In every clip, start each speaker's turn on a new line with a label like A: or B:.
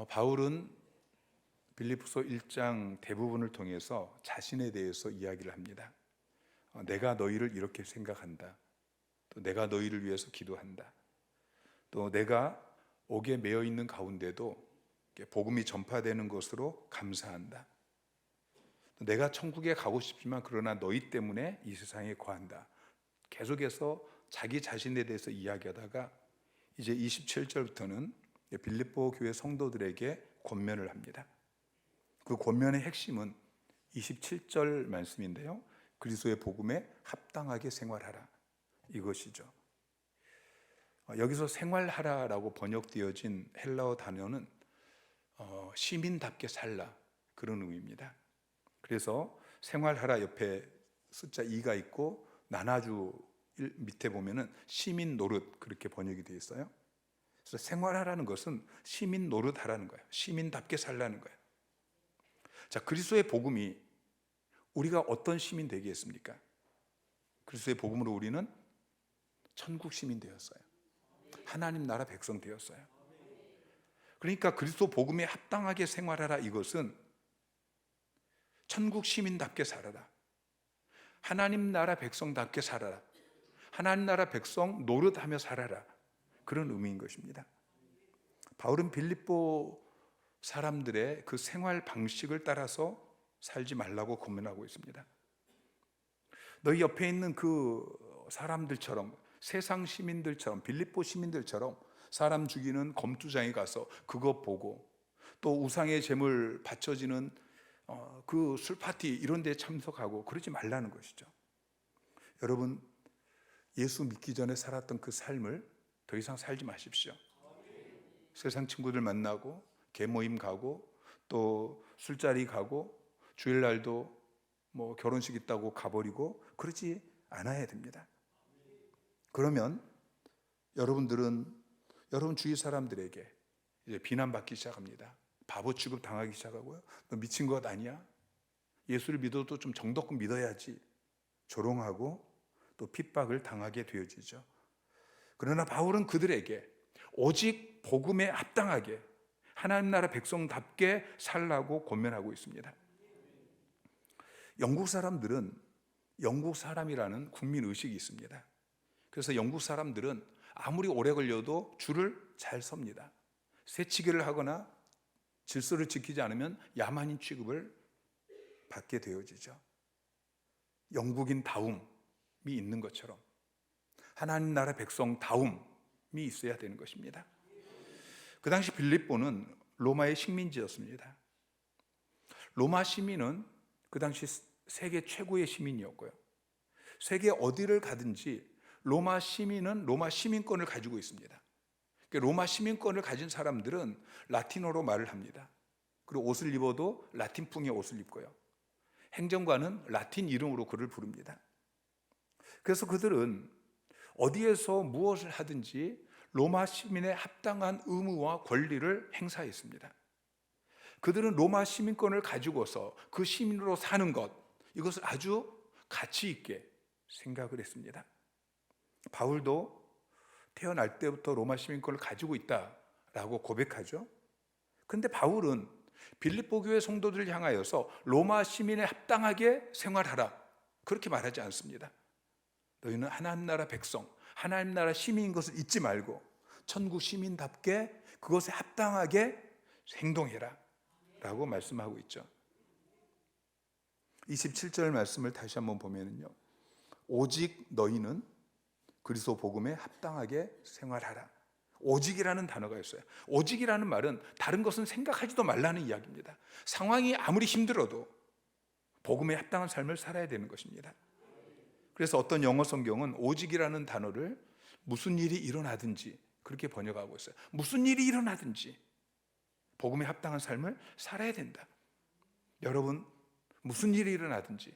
A: 바울은 빌립보서 1장 대부분을 통해서 자신에 대해서 이야기를 합니다. 내가 너희를 이렇게 생각한다. 또 내가 너희를 위해서 기도한다. 또 내가 옥에 매여 있는 가운데도 복음이 전파되는 것으로 감사한다. 또 내가 천국에 가고 싶지만 그러나 너희 때문에 이 세상에 거한다. 계속해서 자기 자신에 대해서 이야기하다가 이제 27절부터는 빌립보 교회 성도들에게 권면을 합니다. 그 권면의 핵심은 27절 말씀인데요, 그리스도의 복음에 합당하게 생활하라, 이것이죠. 여기서 생활하라라고 번역되어진 헬라어 단어는 시민답게 살라, 그런 의미입니다. 그래서 생활하라 옆에 숫자 2가 있고 나나주 밑에 보면은 시민 노릇, 그렇게 번역이 되어 있어요. 그래서 생활하라는 것은 시민 노릇하라는 거예요. 시민답게 살라는 거예요. 자, 그리스도의 복음이 우리가 어떤 시민 되겠습니까? 그리스도의 복음으로 우리는 천국 시민 되었어요. 하나님 나라 백성 되었어요. 그러니까 그리스도 복음에 합당하게 생활하라, 이것은 천국 시민답게 살아라, 하나님 나라 백성답게 살아라, 하나님 나라 백성 노릇하며 살아라, 그런 의미인 것입니다. 바울은 빌립보 사람들의 그 생활 방식을 따라서 살지 말라고 권면하고 있습니다. 너희 옆에 있는 그 사람들처럼, 세상 시민들처럼, 빌립보 시민들처럼 사람 죽이는 검투장에 가서 그것 보고, 또 우상의 제물 바쳐지는 그 술파티 이런 데 참석하고 그러지 말라는 것이죠. 여러분, 예수 믿기 전에 살았던 그 삶을 더 이상 살지 마십시오. 세상 친구들 만나고 개모임 가고 또 술자리 가고 주일날도 뭐 결혼식 있다고 가버리고 그러지 않아야 됩니다. 그러면 여러분들은 여러분 주위 사람들에게 이제 비난받기 시작합니다. 바보 취급 당하기 시작하고요. 너 미친 것 아니야? 예수를 믿어도 좀 정도껏 믿어야지. 조롱하고 또 핍박을 당하게 되어지죠. 그러나 바울은 그들에게 오직 복음에 합당하게 하나님 나라 백성답게 살라고 권면하고 있습니다. 영국 사람들은 영국 사람이라는 국민 의식이 있습니다. 그래서 영국 사람들은 아무리 오래 걸려도 줄을 잘 섭니다. 새치기를 하거나 질서를 지키지 않으면 야만인 취급을 받게 되어지죠. 영국인 다움이 있는 것처럼 하나님 나라 백성 다움이 있어야 되는 것입니다. 그 당시 빌립보는 로마의 식민지였습니다. 로마 시민은 그 당시 세계 최고의 시민이었고요, 세계 어디를 가든지 로마 시민은 로마 시민권을 가지고 있습니다. 로마 시민권을 가진 사람들은 라틴어로 말을 합니다. 그리고 옷을 입어도 라틴풍의 옷을 입고요, 행정관은 라틴 이름으로 그를 부릅니다. 그래서 그들은 어디에서 무엇을 하든지 로마 시민의 합당한 의무와 권리를 행사했습니다. 그들은 로마 시민권을 가지고서 그 시민으로 사는 것, 이것을 아주 가치 있게 생각을 했습니다. 바울도 태어날 때부터 로마 시민권을 가지고 있다라고 고백하죠. 그런데 바울은 빌립보 교회 성도들을 향하여서 로마 시민에 합당하게 생활하라, 그렇게 말하지 않습니다. 너희는 하나님 나라 백성, 하나님 나라 시민인 것을 잊지 말고 천국 시민답게 그것에 합당하게 행동해라 라고 말씀하고 있죠. 27절 말씀을 다시 한번 보면요, 오직 너희는 그리스도 복음에 합당하게 생활하라. 오직이라는 단어가 있어요. 오직이라는 말은 다른 것은 생각하지도 말라는 이야기입니다. 상황이 아무리 힘들어도 복음에 합당한 삶을 살아야 되는 것입니다. 그래서 어떤 영어 성경은 오직이라는 단어를 무슨 일이 일어나든지 그렇게 번역하고 있어요. 무슨 일이 일어나든지 복음에 합당한 삶을 살아야 된다. 여러분, 무슨 일이 일어나든지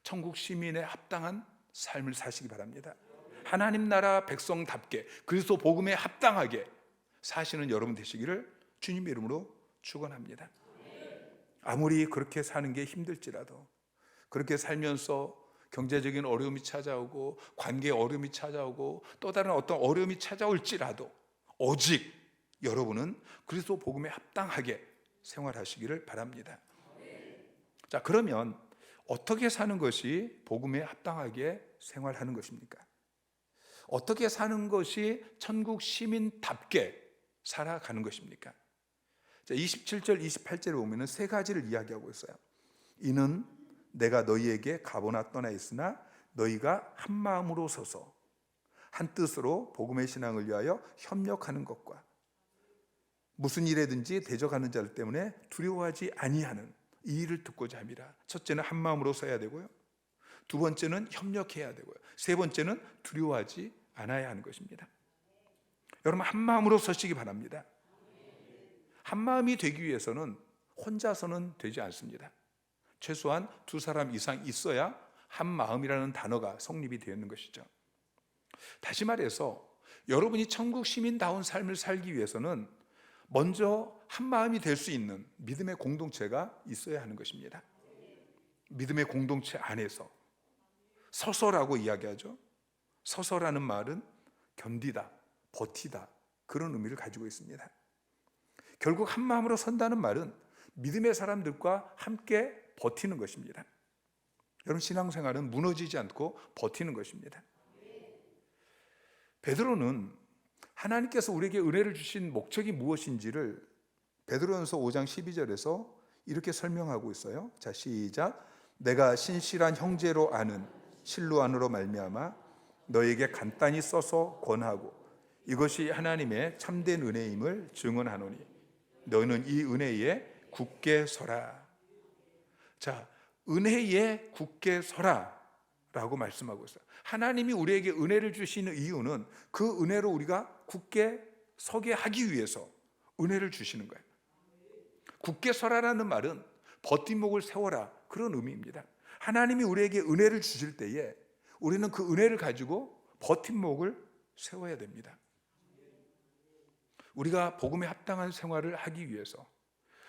A: 천국 시민에 합당한 삶을 사시기 바랍니다. 하나님 나라 백성답게 그리스도 복음에 합당하게 사시는 여러분 되시기를 주님의 이름으로 축원합니다. 아무리 그렇게 사는 게 힘들지라도, 그렇게 살면서 경제적인 어려움이 찾아오고 관계의 어려움이 찾아오고 또 다른 어떤 어려움이 찾아올지라도 오직 여러분은 그리스도 복음에 합당하게 생활하시기를 바랍니다. 자, 그러면 어떻게 사는 것이 복음에 합당하게 생활하는 것입니까? 어떻게 사는 것이 천국 시민답게 살아가는 것입니까? 자, 27절, 28절에 보면 세 가지를 이야기하고 있어요. 이는 내가 너희에게 가보나 떠나 있으나 너희가 한 마음으로 서서 한 뜻으로 복음의 신앙을 위하여 협력하는 것과 무슨 일에든지 대적하는 자들 때문에 두려워하지 아니하는 이 일을 듣고자 함이라. 첫째는 한 마음으로 서야 되고요, 두 번째는 협력해야 되고요, 세 번째는 두려워하지 않아야 하는 것입니다. 여러분, 한 마음으로 서시기 바랍니다. 한 마음이 되기 위해서는 혼자서는 되지 않습니다. 최소한 두 사람 이상 있어야 한 마음이라는 단어가 성립이 되어 있는 것이죠. 다시 말해서 여러분이 천국 시민다운 삶을 살기 위해서는 먼저 한 마음이 될 수 있는 믿음의 공동체가 있어야 하는 것입니다. 믿음의 공동체 안에서 서서라고 이야기하죠. 서서라는 말은 견디다, 버티다, 그런 의미를 가지고 있습니다. 결국 한 마음으로 선다는 말은 믿음의 사람들과 함께 버티는 것입니다. 여러분, 신앙생활은 무너지지 않고 버티는 것입니다. 베드로는 하나님께서 우리에게 은혜를 주신 목적이 무엇인지를 베드로전서 5장 12절에서 이렇게 설명하고 있어요. 자, 시작. 내가 신실한 형제로 아는 실로안으로 말미암아 너에게 간단히 써서 권하고 이것이 하나님의 참된 은혜임을 증언하노니 너는 이 은혜에 굳게 서라. 자, 은혜에 굳게 서라 라고 말씀하고 있어요. 하나님이 우리에게 은혜를 주시는 이유는 그 은혜로 우리가 굳게 서게 하기 위해서 은혜를 주시는 거예요. 굳게 서라라는 말은 버팀목을 세워라, 그런 의미입니다. 하나님이 우리에게 은혜를 주실 때에 우리는 그 은혜를 가지고 버팀목을 세워야 됩니다. 우리가 복음에 합당한 생활을 하기 위해서,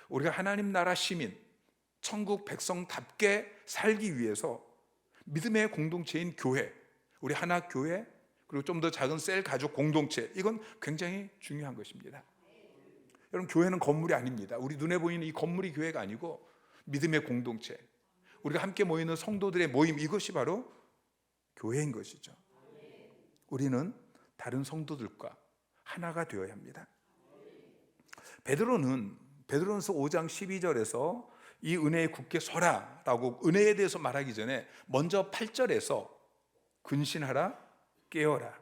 A: 우리가 하나님 나라 시민, 천국 백성답게 살기 위해서 믿음의 공동체인 교회, 우리 하나 교회, 그리고 좀 더 작은 셀 가족 공동체, 이건 굉장히 중요한 것입니다. 여러분, 교회는 건물이 아닙니다. 우리 눈에 보이는 이 건물이 교회가 아니고 믿음의 공동체, 우리가 함께 모이는 성도들의 모임, 이것이 바로 교회인 것이죠. 우리는 다른 성도들과 하나가 되어야 합니다. 베드로전서 5장 12절에서 이 은혜에 굳게 서라라고 은혜에 대해서 말하기 전에 먼저 8절에서 근신하라, 깨어라,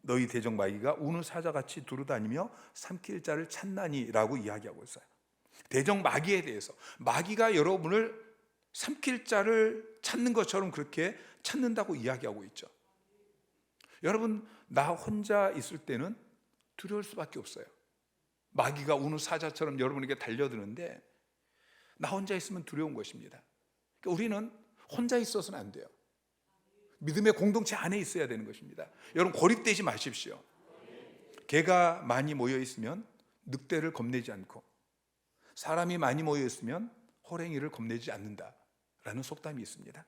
A: 너희 대적 마귀가 우는 사자같이 두루다니며 삼킬 자를 찾나니 라고 이야기하고 있어요. 대적 마귀에 대해서, 마귀가 여러분을 삼킬 자를 찾는 것처럼 그렇게 찾는다고 이야기하고 있죠. 여러분, 나 혼자 있을 때는 두려울 수밖에 없어요. 마귀가 우는 사자처럼 여러분에게 달려드는데 나 혼자 있으면 두려운 것입니다. 그러니까 우리는 혼자 있어서는 안 돼요. 믿음의 공동체 안에 있어야 되는 것입니다. 여러분, 고립되지 마십시오. 개가 많이 모여 있으면 늑대를 겁내지 않고, 사람이 많이 모여 있으면 호랭이를 겁내지 않는다라는 속담이 있습니다.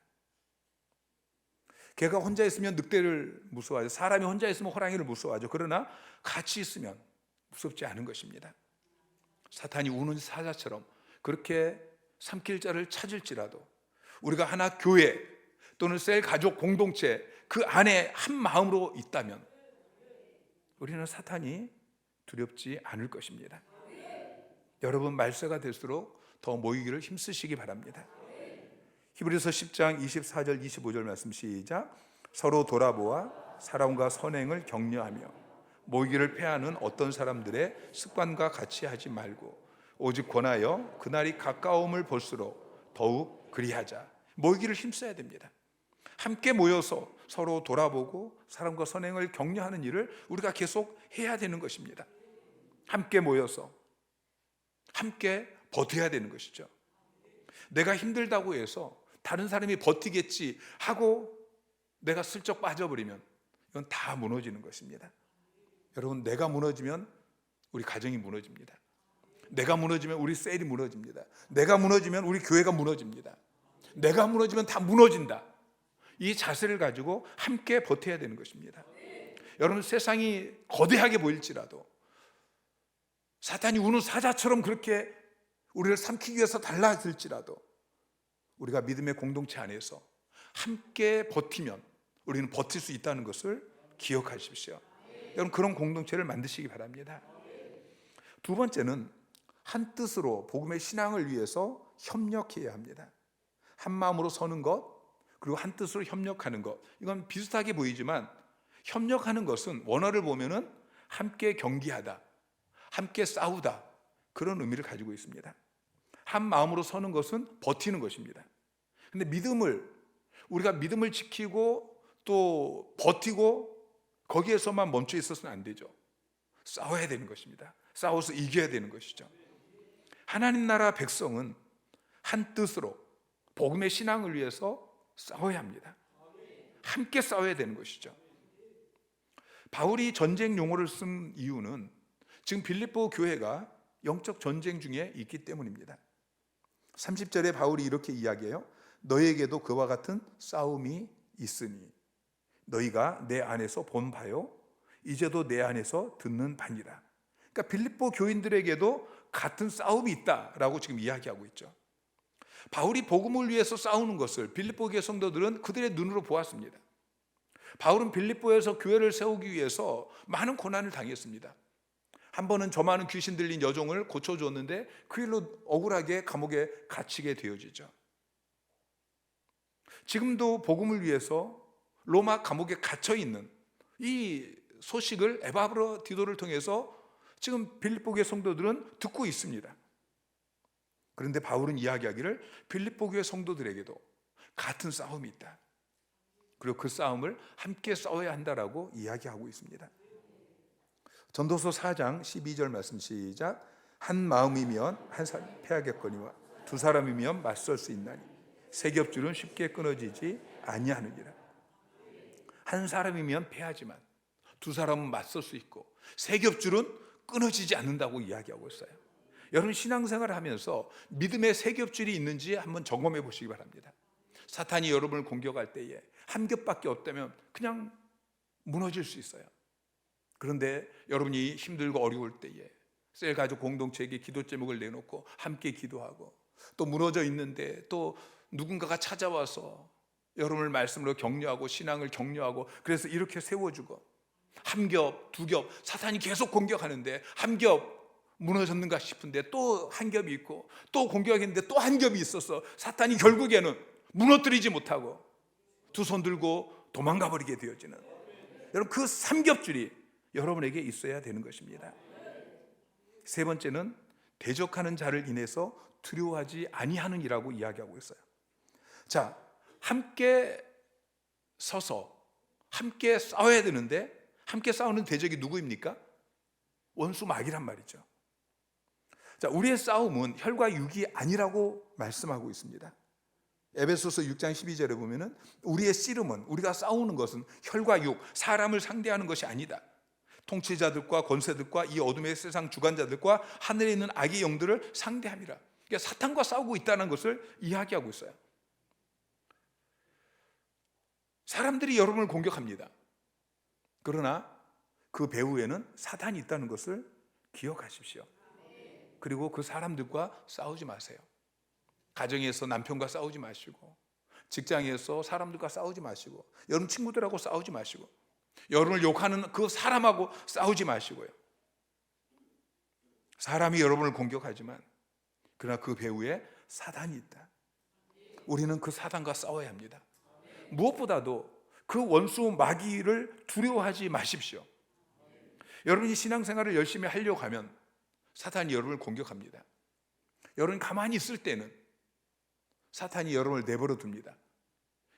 A: 개가 혼자 있으면 늑대를 무서워하죠. 사람이 혼자 있으면 호랑이를 무서워하죠. 그러나 같이 있으면 무섭지 않은 것입니다. 사탄이 우는 사자처럼 그렇게 삼킬 자를 찾을지라도 우리가 하나 교회 또는 셀 가족 공동체 그 안에 한 마음으로 있다면 우리는 사탄이 두렵지 않을 것입니다. 여러분, 말세가 될수록 더 모이기를 힘쓰시기 바랍니다. 히브리서 10장 24절 25절 말씀 시작. 서로 돌아보아 사랑과 선행을 격려하며 모이기를 패하는 어떤 사람들의 습관과 같이 하지 말고 오직 권하여 그날이 가까움을 볼수록 더욱 그리하자. 모이기를 힘써야 됩니다. 함께 모여서 서로 돌아보고 사랑과 선행을 격려하는 일을 우리가 계속 해야 되는 것입니다. 함께 모여서 함께 버텨야 되는 것이죠. 내가 힘들다고 해서 다른 사람이 버티겠지 하고 내가 슬쩍 빠져버리면 이건 다 무너지는 것입니다. 여러분, 내가 무너지면 우리 가정이 무너집니다. 내가 무너지면 우리 셀이 무너집니다. 내가 무너지면 우리 교회가 무너집니다. 내가 무너지면 다 무너진다. 이 자세를 가지고 함께 버텨야 되는 것입니다. 여러분, 세상이 거대하게 보일지라도 사탄이 우는 사자처럼 그렇게 우리를 삼키기 위해서 달라질지라도 우리가 믿음의 공동체 안에서 함께 버티면 우리는 버틸 수 있다는 것을 기억하십시오. 여러분, 그런 공동체를 만드시기 바랍니다. 두 번째는 한 뜻으로 복음의 신앙을 위해서 협력해야 합니다. 한 마음으로 서는 것, 그리고 한 뜻으로 협력하는 것, 이건 비슷하게 보이지만 협력하는 것은 원어를 보면은 함께 경기하다, 함께 싸우다, 그런 의미를 가지고 있습니다. 한 마음으로 서는 것은 버티는 것입니다. 근데 우리가 믿음을 지키고 또 버티고 거기에서만 멈춰 있어서는 안 되죠. 싸워야 되는 것입니다. 싸워서 이겨야 되는 것이죠. 하나님 나라 백성은 한 뜻으로 복음의 신앙을 위해서 싸워야 합니다. 함께 싸워야 되는 것이죠. 바울이 전쟁 용어를 쓴 이유는 지금 빌립보 교회가 영적 전쟁 중에 있기 때문입니다. 30절에 바울이 이렇게 이야기해요. 너에게도 그와 같은 싸움이 있으니 너희가 내 안에서 본 바요 이제도 내 안에서 듣는 바니라. 그러니까 빌립보 교인들에게도 같은 싸움이 있다라고 지금 이야기하고 있죠. 바울이 복음을 위해서 싸우는 것을 빌립보 교회 성도들은 그들의 눈으로 보았습니다. 바울은 빌립보에서 교회를 세우기 위해서 많은 고난을 당했습니다. 한 번은 저 많은 귀신 들린 여종을 고쳐줬는데 그 일로 억울하게 감옥에 갇히게 되어지죠. 지금도 복음을 위해서 로마 감옥에 갇혀있는 이 소식을 에바브로디도를 통해서 지금 빌립보 교회 성도들은 듣고 있습니다. 그런데 바울은 이야기하기를 빌립보 교회 성도들에게도 같은 싸움이 있다. 그리고 그 싸움을 함께 싸워야 한다라고 이야기하고 있습니다. 전도서 4장 12절 말씀 시작. 한 마음이면 한 사람이 패하겠거니와 두 사람이면 맞설 수 있나니 세 겹줄은 쉽게 끊어지지 아니하느니라. 한 사람이면 패하지만 두 사람은 맞설 수 있고 세 겹줄은 끊어지지 않는다고 이야기하고 있어요. 여러분, 신앙생활을 하면서 믿음의 세 겹줄이 있는지 한번 점검해 보시기 바랍니다. 사탄이 여러분을 공격할 때에 한 겹밖에 없다면 그냥 무너질 수 있어요. 그런데 여러분이 힘들고 어려울 때에 셀 가족 공동체에게 기도 제목을 내놓고 함께 기도하고 또 무너져 있는데 또 누군가가 찾아와서 여러분을 말씀으로 격려하고 신앙을 격려하고 그래서 이렇게 세워주고 한 겹, 두 겹, 사탄이 계속 공격하는데 한 겹 무너졌는가 싶은데 또 한 겹이 있고 또 공격했는데 또 한 겹이 있어서 사탄이 결국에는 무너뜨리지 못하고 두 손 들고 도망가 버리게 되어지는, 여러분, 그 삼겹줄이 여러분에게 있어야 되는 것입니다. 세 번째는 대적하는 자를 인해서 두려워하지 아니하느니라고 이야기하고 있어요. 자, 함께 서서 함께 싸워야 되는데 함께 싸우는 대적이 누구입니까? 원수 마귀란 말이죠. 자, 우리의 싸움은 혈과 육이 아니라고 말씀하고 있습니다. 에베소서 6장 12절에 보면은 우리의 씨름은, 우리가 싸우는 것은 혈과 육, 사람을 상대하는 것이 아니다. 통치자들과 권세들과 이 어둠의 세상 주관자들과 하늘에 있는 악의 영들을 상대함이라. 그러니까 사탄과 싸우고 있다는 것을 이야기하고 있어요. 사람들이 여러분을 공격합니다. 그러나 그 배후에는 사탄이 있다는 것을 기억하십시오. 그리고 그 사람들과 싸우지 마세요. 가정에서 남편과 싸우지 마시고, 직장에서 사람들과 싸우지 마시고, 여러분 친구들하고 싸우지 마시고, 여러분을 욕하는 그 사람하고 싸우지 마시고요. 사람이 여러분을 공격하지만 그러나 그 배후에 사단이 있다. 우리는 그 사단과 싸워야 합니다. 무엇보다도 그 원수 마귀를 두려워하지 마십시오. 여러분이 신앙생활을 열심히 하려고 하면 사탄이 여러분을 공격합니다. 여러분이 가만히 있을 때는 사탄이 여러분을 내버려 둡니다.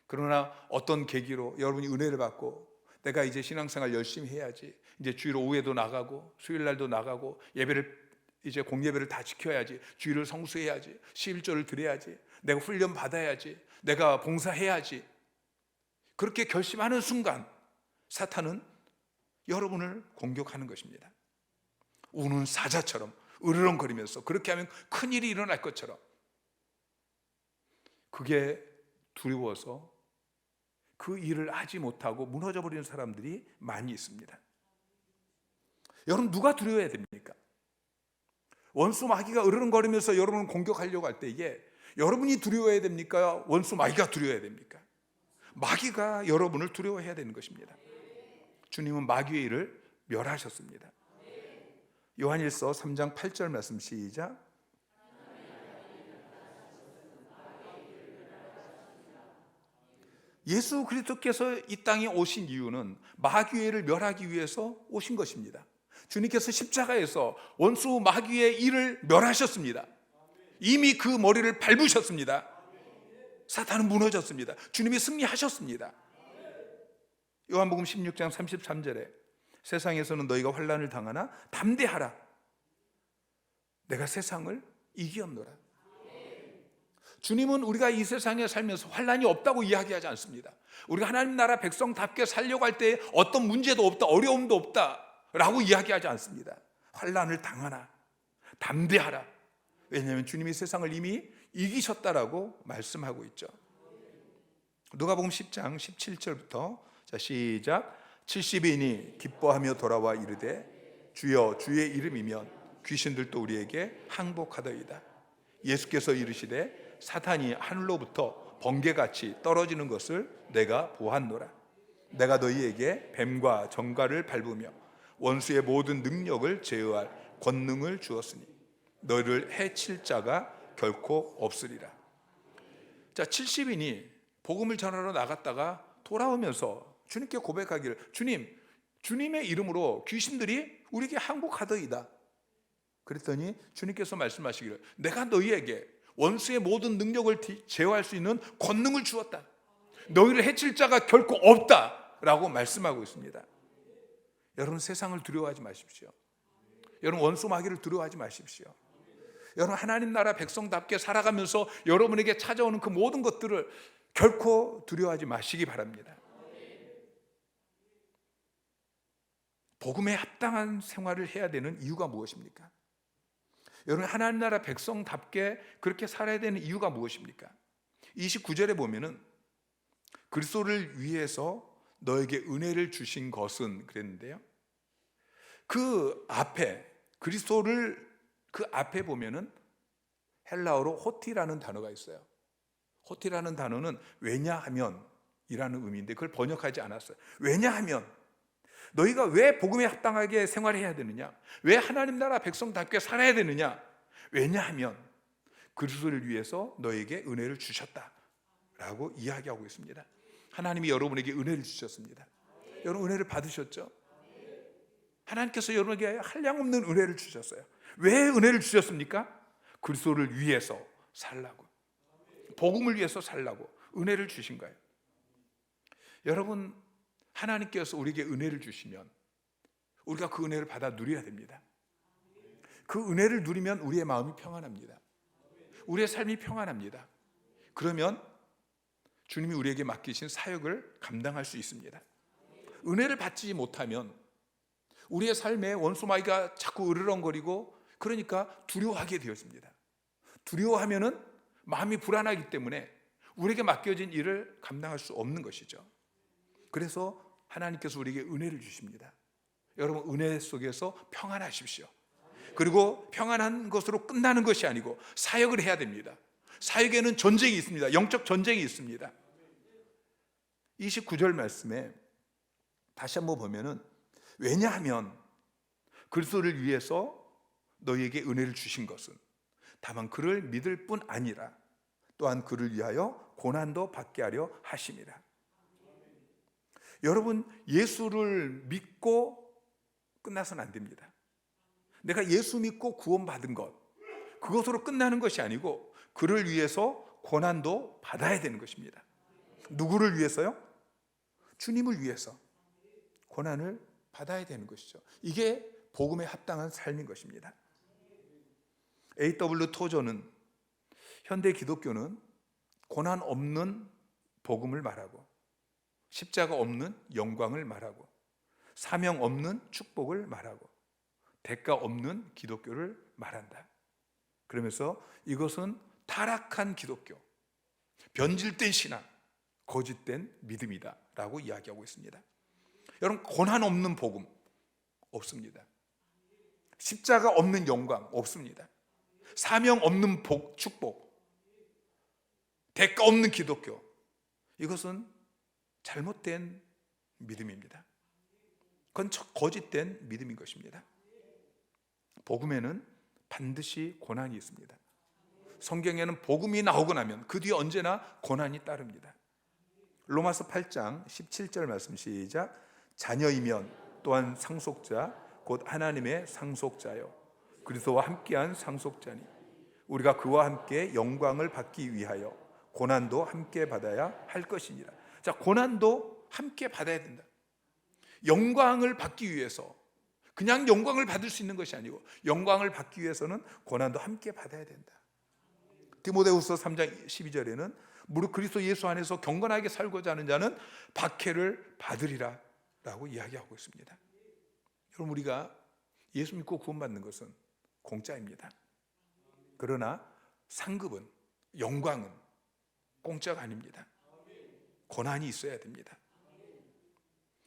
A: 그러나 어떤 계기로 여러분이 은혜를 받고 내가 이제 신앙생활 열심히 해야지, 이제 주일 오후에도 나가고 수요일날도 나가고 예배를 이제 공예배를 다 지켜야지, 주일을 성수해야지, 11조를 드려야지, 내가 훈련 받아야지, 내가 봉사해야지, 그렇게 결심하는 순간 사탄은 여러분을 공격하는 것입니다. 우는 사자처럼 으르렁거리면서 그렇게 하면 큰일이 일어날 것처럼. 그게 두려워서 그 일을 하지 못하고 무너져 버리는 사람들이 많이 있습니다. 여러분, 누가 두려워해야 됩니까? 원수 마귀가 으르렁거리면서 여러분을 공격하려고 할 때에 여러분이 두려워해야 됩니까? 원수 마귀가 두려워해야 됩니까? 마귀가 여러분을 두려워해야 되는 것입니다. 주님은 마귀의 일을 멸하셨습니다. 요한일서 3장 8절 말씀 시작. 예수 그리스도께서 이 땅에 오신 이유는 마귀의 일을 멸하기 위해서 오신 것입니다. 주님께서 십자가에서 원수 마귀의 일을 멸하셨습니다. 이미 그 머리를 밟으셨습니다. 사탄은 무너졌습니다. 주님이 승리하셨습니다. 요한복음 16장 33절에 세상에서는 너희가 환난을 당하나 담대하라. 내가 세상을 이기었노라. 주님은 우리가 이 세상에 살면서 환난이 없다고 이야기하지 않습니다. 우리가 하나님 나라 백성답게 살려고 할 때 어떤 문제도 없다, 어려움도 없다 라고 이야기하지 않습니다. 환난을 당하나 담대하라. 왜냐하면 주님이 세상을 이미 이기셨다라고 말씀하고 있죠. 누가복음 10장 17절부터 자 시작. 70인이 기뻐하며 돌아와 이르되 주여 주의 이름이면 귀신들도 우리에게 항복하더이다. 예수께서 이르시되 사탄이 하늘로부터 번개같이 떨어지는 것을 내가 보았노라. 내가 너희에게 뱀과 정갈을 밟으며 원수의 모든 능력을 제어할 권능을 주었으니 너희를 해칠 자가 결코 없으리라. 자, 70인이 복음을 전하러 나갔다가 돌아오면서 주님께 고백하기를 주님, 주님의 이름으로 귀신들이 우리에게 항복하더이다. 그랬더니 주님께서 말씀하시기를 내가 너희에게 원수의 모든 능력을 제어할 수 있는 권능을 주었다. 너희를 해칠 자가 결코 없다 라고 말씀하고 있습니다. 여러분 세상을 두려워하지 마십시오. 여러분 원수 마귀를 두려워하지 마십시오. 여러분 하나님 나라 백성답게 살아가면서 여러분에게 찾아오는 그 모든 것들을 결코 두려워하지 마시기 바랍니다. 복음에 합당한 생활을 해야 되는 이유가 무엇입니까? 여러분 하나님 나라 백성답게 그렇게 살아야 되는 이유가 무엇입니까? 29절에 보면은 그리스도를 위해서 너에게 은혜를 주신 것은 그랬는데요. 그 앞에 그리스도를 그 앞에 보면은 헬라어로 호티라는 단어가 있어요. 호티라는 단어는 왜냐하면 이라는 의미인데 그걸 번역하지 않았어요. 왜냐하면 너희가 왜 복음에 합당하게 생활해야 되느냐? 왜 하나님 나라 백성답게 살아야 되느냐? 왜냐하면 그리스도를 위해서 너에게 은혜를 주셨다라고 이야기하고 있습니다. 하나님이 여러분에게 은혜를 주셨습니다. 여러분 은혜를 받으셨죠? 하나님께서 여러분에게 한량없는 은혜를 주셨어요. 왜 은혜를 주셨습니까? 그리스도를 위해서 살라고, 복음을 위해서 살라고 은혜를 주신 거예요. 여러분 하나님께서 우리에게 은혜를 주시면 우리가 그 은혜를 받아 누려야 됩니다. 그 은혜를 누리면 우리의 마음이 평안합니다. 우리의 삶이 평안합니다. 그러면 주님이 우리에게 맡기신 사역을 감당할 수 있습니다. 은혜를 받지 못하면 우리의 삶에 원수 마귀가 자꾸 으르렁거리고 그러니까 두려워하게 되었습니다. 두려워하면은 마음이 불안하기 때문에 우리에게 맡겨진 일을 감당할 수 없는 것이죠. 그래서 하나님께서 우리에게 은혜를 주십니다. 여러분 은혜 속에서 평안하십시오. 그리고 평안한 것으로 끝나는 것이 아니고 사역을 해야 됩니다. 사역에는 전쟁이 있습니다. 영적 전쟁이 있습니다. 29절 말씀에 다시 한번 보면은 왜냐하면 그리스도를 위해서 너희에게 은혜를 주신 것은 다만 그를 믿을 뿐 아니라 또한 그를 위하여 고난도 받게 하려 하심이라. 여러분 예수를 믿고 끝나서는 안 됩니다. 내가 예수 믿고 구원받은 것 그것으로 끝나는 것이 아니고 그를 위해서 고난도 받아야 되는 것입니다. 누구를 위해서요? 주님을 위해서 고난을 받아야 되는 것이죠. 이게 복음에 합당한 삶인 것입니다. A.W. 토저는 현대 기독교는 고난 없는 복음을 말하고 십자가 없는 영광을 말하고 사명 없는 축복을 말하고 대가 없는 기독교를 말한다. 그러면서 이것은 타락한 기독교, 변질된 신앙, 거짓된 믿음이다 라고 이야기하고 있습니다. 여러분 고난 없는 복음 없습니다. 십자가 없는 영광 없습니다. 사명 없는 축복, 대가 없는 기독교, 이것은 잘못된 믿음입니다. 그건 거짓된 믿음인 것입니다. 복음에는 반드시 고난이 있습니다. 성경에는 복음이 나오고 나면 그 뒤에 언제나 고난이 따릅니다. 로마서 8장 17절 말씀 시작. 자녀이면 또한 상속자 곧 하나님의 상속자요 그리스도와 함께한 상속자니 우리가 그와 함께 영광을 받기 위하여 고난도 함께 받아야 할 것이니라. 자, 고난도 함께 받아야 된다. 영광을 받기 위해서 그냥 영광을 받을 수 있는 것이 아니고 영광을 받기 위해서는 고난도 함께 받아야 된다. 디모데후서 3장 12절에는 무릇 그리스도 예수 안에서 경건하게 살고자 하는 자는 박해를 받으리라 라고 이야기하고 있습니다. 여러분, 우리가 예수 믿고 구원받는 것은 공짜입니다. 그러나 상급은, 영광은 공짜가 아닙니다. 고난이 있어야 됩니다.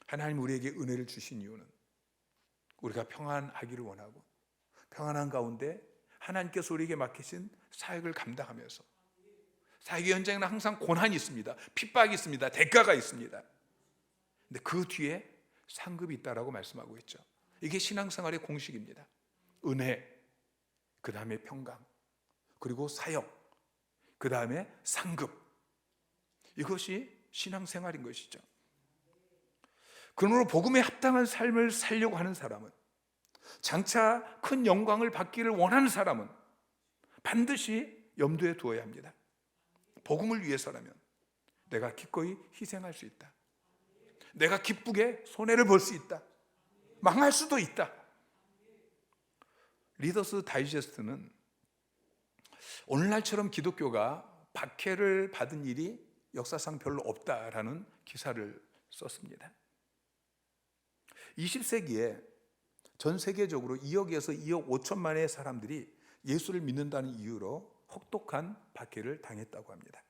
A: 하나님 우리에게 은혜를 주신 이유는 우리가 평안하기를 원하고 평안한 가운데 하나님께서 우리에게 맡기신 사역을 감당하면서, 사역의 현장에는 항상 고난이 있습니다. 핍박이 있습니다. 대가가 있습니다. 근데 그 뒤에 상급이 있다라고 말씀하고 있죠. 이게 신앙생활의 공식입니다. 은혜, 그 다음에 평강, 그리고 사역, 그 다음에 상급. 이것이 신앙생활인 것이죠. 그러므로 복음에 합당한 삶을 살려고 하는 사람은, 장차 큰 영광을 받기를 원하는 사람은 반드시 염두에 두어야 합니다. 복음을 위해서라면 내가 기꺼이 희생할 수 있다. 내가 기쁘게 손해를 볼 수 있다. 망할 수도 있다. 리더스 다이제스트는 오늘날처럼 기독교가 박해를 받은 일이 역사상 별로 없다라는 기사를 썼습니다. 20세기에 전 세계적으로 2억에서 2억 5천만의 사람들이 예수를 믿는다는 이유로 혹독한 박해를 당했다고 합니다.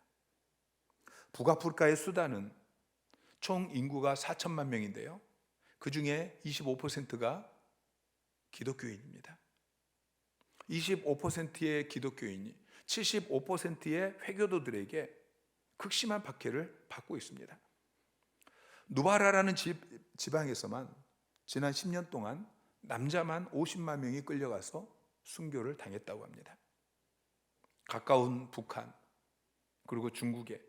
A: 북아프리카의 수단은 총 인구가 4천만 명인데요, 그 중에 25%가 기독교인입니다. 25%의 기독교인이 75%의 회교도들에게 극심한 박해를 받고 있습니다. 누바라라는 지방에서만 지난 10년 동안 남자만 50만 명이 끌려가서 순교를 당했다고 합니다. 가까운 북한, 그리고 중국에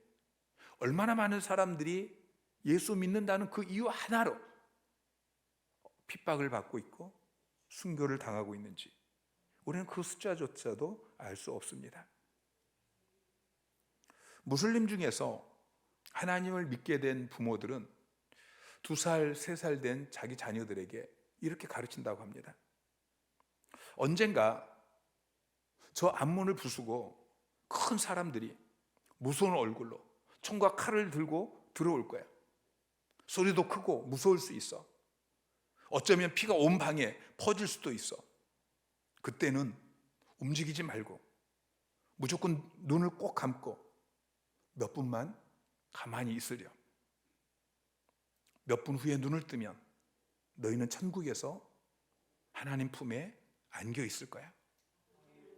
A: 얼마나 많은 사람들이 예수 믿는다는 그 이유 하나로 핍박을 받고 있고 순교를 당하고 있는지 우리는 그 숫자조차도 알 수 없습니다. 무슬림 중에서 하나님을 믿게 된 부모들은 2살, 3살 된 자기 자녀들에게 이렇게 가르친다고 합니다. 언젠가 저 앞문을 부수고 큰 사람들이 무서운 얼굴로 총과 칼을 들고 들어올 거야. 소리도 크고 무서울 수 있어. 어쩌면 피가 온 방에 퍼질 수도 있어. 그때는 움직이지 말고 무조건 눈을 꼭 감고 몇 분만 가만히 있으렴. 몇 분 후에 눈을 뜨면 너희는 천국에서 하나님 품에 안겨 있을 거야.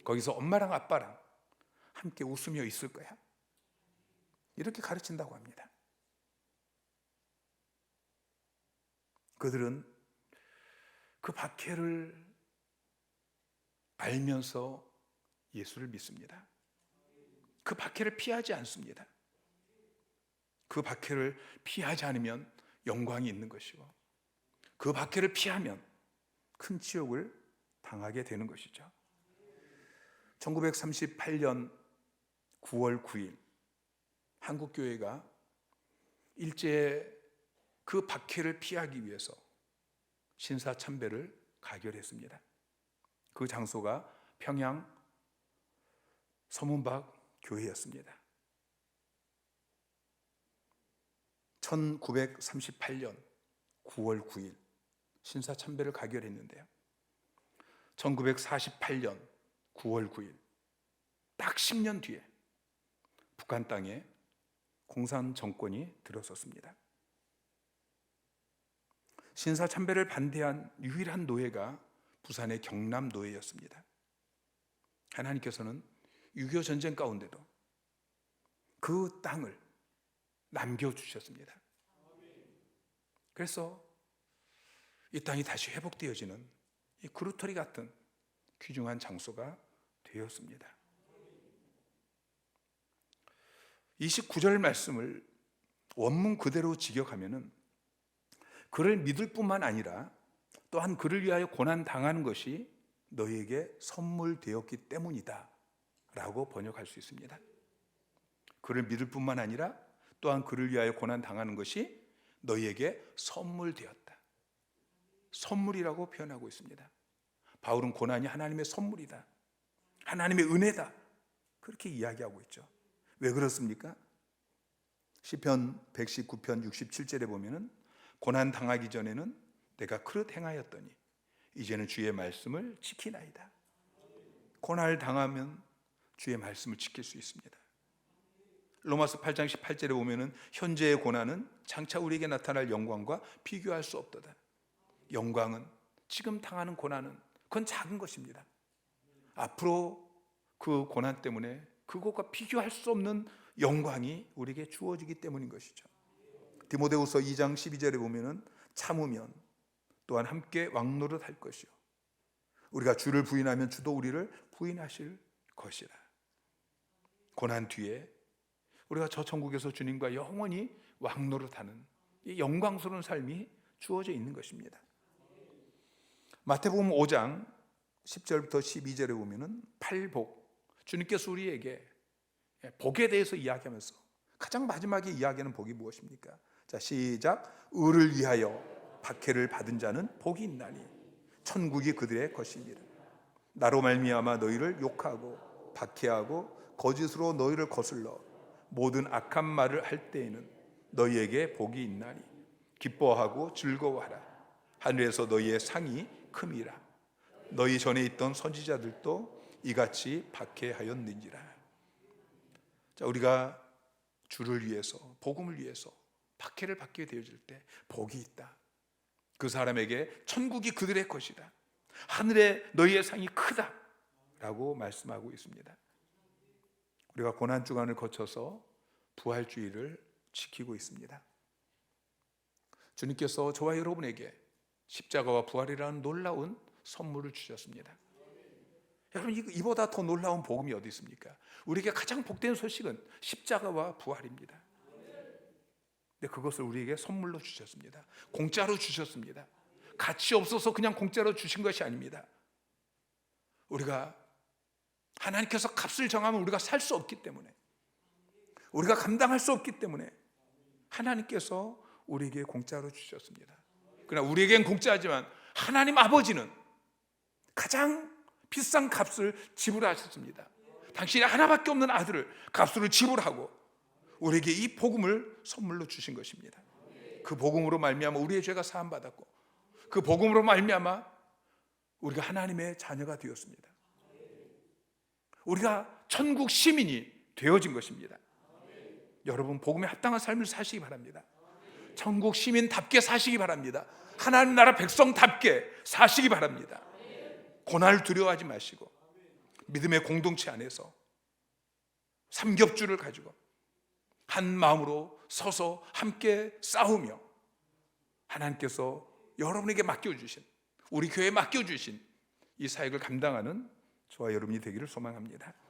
A: 거기서 엄마랑 아빠랑 함께 웃으며 있을 거야. 이렇게 가르친다고 합니다. 그들은 그 박해를 알면서 예수를 믿습니다. 그 박해를 피하지 않습니다. 그 박해를 피하지 않으면 영광이 있는 것이고, 그 박해를 피하면 큰 지옥을 당하게 되는 것이죠. 1938년 9월 9일 한국교회가 일제의 그 박해를 피하기 위해서 신사참배를 가결했습니다. 그 장소가 평양 서문박 교회였습니다. 1938년 9월 9일 신사참배를 가결했는데요, 1948년 9월 9일 딱 10년 뒤에 북한 땅에 공산 정권이 들어섰습니다. 신사참배를 반대한 유일한 노예가 부산의 경남노예였습니다. 하나님께서는 6.25 전쟁 가운데도 그 땅을 남겨주셨습니다. 그래서 이 땅이 다시 회복되어지는 이 그루터리 같은 귀중한 장소가 되었습니다. 29절 말씀을 원문 그대로 직역하면은 그를 믿을 뿐만 아니라 또한 그를 위하여 고난 당하는 것이 너희에게 선물되었기 때문이다 라고 번역할 수 있습니다. 그를 믿을 뿐만 아니라 또한 그를 위하여 고난 당하는 것이 너희에게 선물되었다. 선물이라고 표현하고 있습니다. 바울은 고난이 하나님의 선물이다, 하나님의 은혜다, 그렇게 이야기하고 있죠. 왜 그렇습니까? 시편 119편 67절에 보면은 고난 당하기 전에는 내가 그릇 행하였더니 이제는 주의 말씀을 지키나이다. 고난을 당하면 주의 말씀을 지킬 수 있습니다. 로마서 8장 18절에 보면은 현재의 고난은 장차 우리에게 나타날 영광과 비교할 수 없도다. 영광은, 지금 당하는 고난은 그건 작은 것입니다. 앞으로 그 고난 때문에 그것과 비교할 수 없는 영광이 우리에게 주어지기 때문인 것이죠. 디모데후서 2장 12절에 보면은 참으면 또한 함께 왕노릇 할 것이요 우리가 주를 부인하면 주도 우리를 부인하실 것이라. 고난 뒤에 우리가 저 천국에서 주님과 영원히 왕노릇하는 이 영광스러운 삶이 주어져 있는 것입니다. 마태복음 5장 10절부터 12절에 보면은 팔복, 주님께서 우리에게 복에 대해서 이야기하면서 가장 마지막에 이야기하는 복이 무엇입니까? 자, 시작. 의를 위하여 박해를 받은 자는 복이 있나니 천국이 그들의 것입니다. 나로 말미암아 너희를 욕하고 박해하고 거짓으로 너희를 거슬러 모든 악한 말을 할 때에는 너희에게 복이 있나니 기뻐하고 즐거워하라. 하늘에서 너희의 상이 큼이라. 너희 전에 있던 선지자들도 이같이 박해하였는지라. 자, 우리가 주를 위해서, 복음을 위해서 박해를 받게 되어질 때 복이 있다. 그 사람에게 천국이 그들의 것이다. 하늘에 너희의 상이 크다 라고 말씀하고 있습니다. 우리가 고난 주간을 거쳐서 부활주의를 지키고 있습니다. 주님께서 저와 여러분에게 십자가와 부활이라는 놀라운 선물을 주셨습니다. 여러분, 이보다 더 놀라운 복음이 어디 있습니까? 우리에게 가장 복된 소식은 십자가와 부활입니다. 근데 그것을 우리에게 선물로 주셨습니다. 공짜로 주셨습니다. 가치 없어서 그냥 공짜로 주신 것이 아닙니다. 우리가 하나님께서 값을 정하면 우리가 살 수 없기 때문에, 우리가 감당할 수 없기 때문에 하나님께서 우리에게 공짜로 주셨습니다. 그러나 우리에겐 공짜지만 하나님 아버지는 가장 비싼 값을 지불하셨습니다. 당신이 하나밖에 없는 아들을 값으로 지불하고 우리에게 이 복음을 선물로 주신 것입니다. 그 복음으로 말미암아 우리의 죄가 사함 받았고, 그 복음으로 말미암아 우리가 하나님의 자녀가 되었습니다. 우리가 천국 시민이 되어진 것입니다. 여러분, 복음에 합당한 삶을 사시기 바랍니다. 천국 시민답게 사시기 바랍니다. 하나님 나라 백성답게 사시기 바랍니다. 고난을 두려워하지 마시고 믿음의 공동체 안에서 삼겹줄을 가지고 한 마음으로 서서 함께 싸우며 하나님께서 여러분에게 맡겨주신, 우리 교회에 맡겨주신 이 사역을 감당하는 저와 여러분이 되기를 소망합니다.